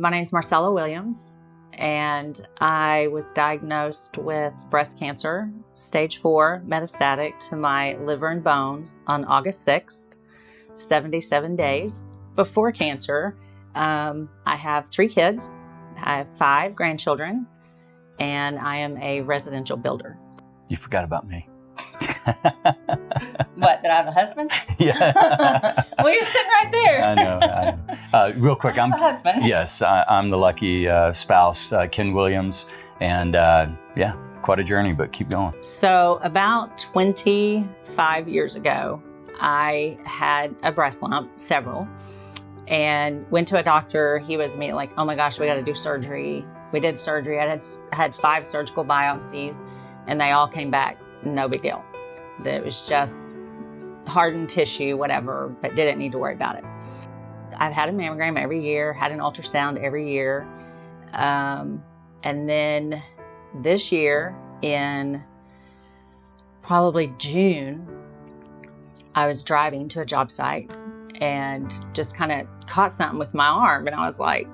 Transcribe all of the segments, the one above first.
My name's Marcella Williams, and I was diagnosed with breast cancer, stage 4, metastatic to my liver and bones on August 6th, 77 days. Before cancer, I have 3 kids, I have 5 grandchildren, and I am a residential builder. You forgot about me. What, that I have a husband? Yeah. Well, you're sitting right there. I know. Real quick, I'm a husband. Yes, I'm the lucky spouse, Ken Williams, and yeah, quite a journey, but keep going. So about 25 years ago, I had a breast lump, several, and went to a doctor. He was immediately like, oh my gosh, we got to do surgery. We did surgery. I had 5 surgical biopsies, and they all came back, no big deal. That it was just hardened tissue, whatever, but didn't need to worry about it. I've had a mammogram every year, had an ultrasound every year. And then this year in probably June, I was driving to a job site and just kind of caught something with my arm. And I was like,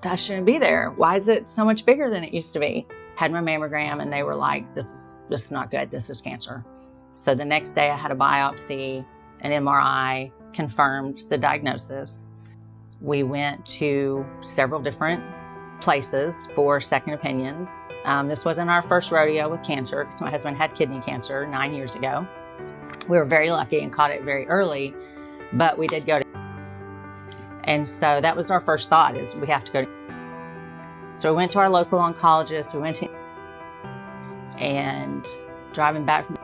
that shouldn't be there. Why is it so much bigger than it used to be? Had my mammogram and they were like, this is not good. This is cancer. So the next day I had a biopsy, an MRI confirmed the diagnosis. We went to several different places for second opinions. This wasn't our first rodeo with cancer because my husband had kidney cancer 9 years ago. We were very lucky and caught it very early, but we did go to, and so that was our first thought is we have to go to. So we went to our local oncologist, and driving back from,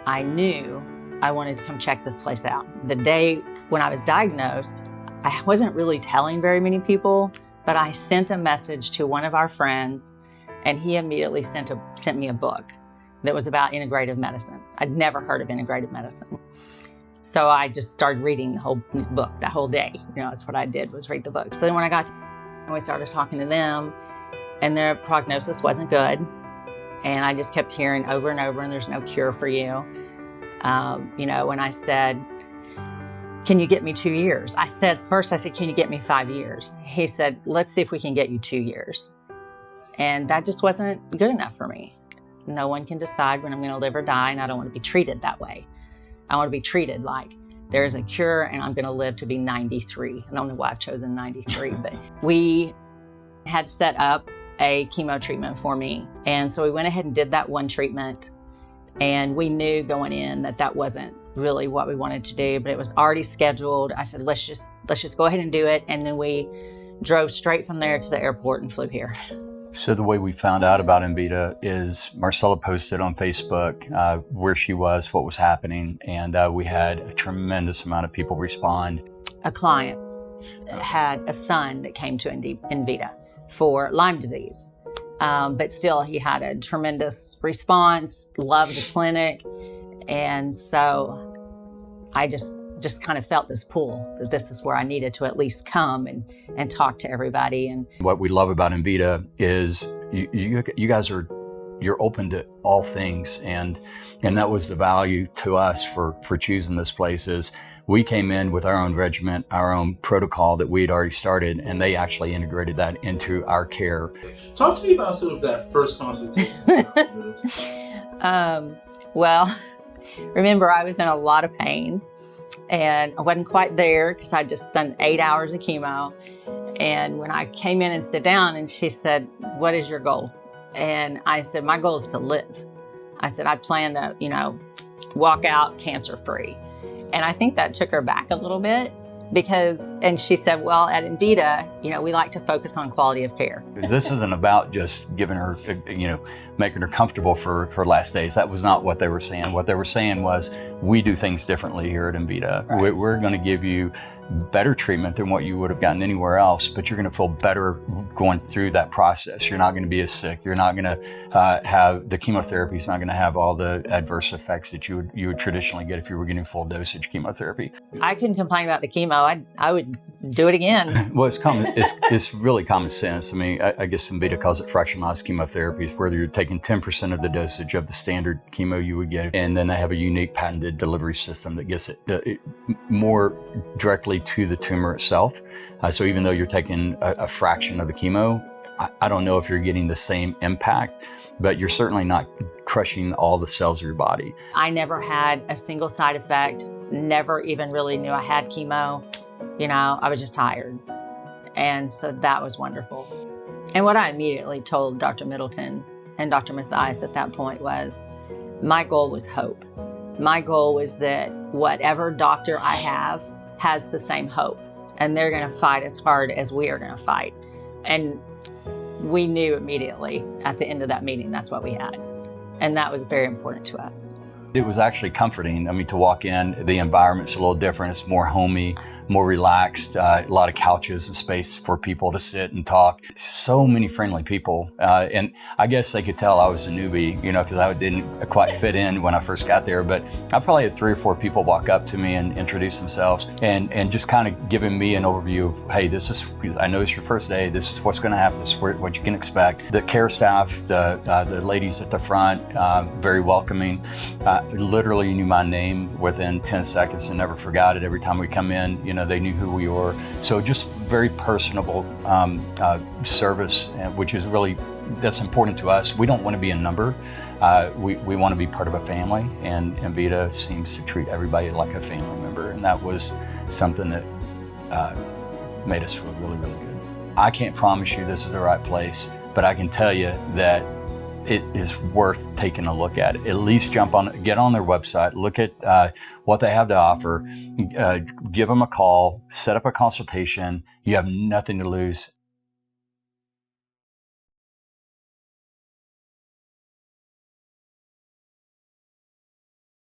I knew I wanted to come check this place out. The day when I was diagnosed, I wasn't really telling very many people, but I sent a message to one of our friends, and he immediately sent me a book that was about integrative medicine. I'd never heard of integrative medicine. So I just started reading the whole book that whole day. You know, that's what I did, was read the book. So then when I got to, we started talking to them, and their prognosis wasn't good. And I just kept hearing over and over, and there's no cure for you. You know, when I said, can you get me 2 years? I said, can you get me 5 years? He said, let's see if we can get you 2 years. And that just wasn't good enough for me. No one can decide when I'm going to live or die, and I don't want to be treated that way. I want to be treated like there's a cure and I'm going to live to be 93. I don't know why I've chosen 93, but we had set up a chemo treatment for me. And so we went ahead and did that one treatment, and we knew going in that that wasn't really what we wanted to do, but it was already scheduled. I said, let's just go ahead and do it. And then we drove straight from there to the airport and flew here. So the way we found out about Envita is Marcella posted on Facebook where she was, what was happening, and we had a tremendous amount of people respond. A client had a son that came to Envita for Lyme disease, but still he had a tremendous response, loved the clinic, and so I just kind of felt this pull that this is where I needed to at least come and talk to everybody. And what we love about Envita is you guys you're open to all things, and that was the value to us for choosing this place. Is we came in with our own regimen, our own protocol that we had already started, and they actually integrated that into our care. Talk to me about sort of that first consultation. Well, remember I was in a lot of pain. And I wasn't quite there because I'd just done 8 hours of chemo. And when I came in and sat down, and she said, what is your goal? And I said, my goal is to live. I said, I plan to, walk out cancer-free. And I think that took her back a little bit and she said, well, at Envita, we like to focus on quality of care. This isn't about just giving her, making her comfortable for her last days. That was not what they were saying. What they were saying was, we do things differently here at Envita. Right. We're going to give you better treatment than what you would have gotten anywhere else, but you're going to feel better going through that process. You're not going to be as sick. You're not going to have the chemotherapy. It's not going to have all the adverse effects that you would traditionally get if you were getting full dosage chemotherapy. I couldn't complain about the chemo. I would do it again. Well, it's really common sense. I mean, I guess Envita calls it fractionalized chemotherapies, where you're taking 10% of the dosage of the standard chemo you would get, and then they have a unique patented delivery system that gets it more directly directly to the tumor itself. So even though you're taking a fraction of the chemo, I don't know if you're getting the same impact, but you're certainly not crushing all the cells of your body. I never had a single side effect, never even really knew I had chemo. I was just tired. And so that was wonderful. And what I immediately told Dr. Middleton and Dr. Mathias at that point was, my goal was hope. My goal was that whatever doctor I have has the same hope, and they're going to fight as hard as we are going to fight. And we knew immediately at the end of that meeting, that's what we had. And that was very important to us. It was actually comforting. I mean, to walk in, the environment's a little different. It's more homey, more relaxed, a lot of couches and space for people to sit and talk. So many friendly people. And I guess they could tell I was a newbie, because I didn't quite fit in when I first got there. But I probably had 3 or 4 people walk up to me and introduce themselves and just kind of giving me an overview of, hey, I know it's your first day. This is what's going to happen. This is what you can expect. The care staff, the ladies at the front, very welcoming. Literally knew my name within 10 seconds and never forgot it. Every time we come in, they knew who we were. So just very personable service, which is really, that's important to us. We don't want to be a number. We want to be part of a family, and Envita seems to treat everybody like a family member. And that was something that made us feel really, really good. I can't promise you this is the right place, but I can tell you that it is worth taking a look at. At least get on their website, look at what they have to offer, give them a call, set up a consultation. You have nothing to lose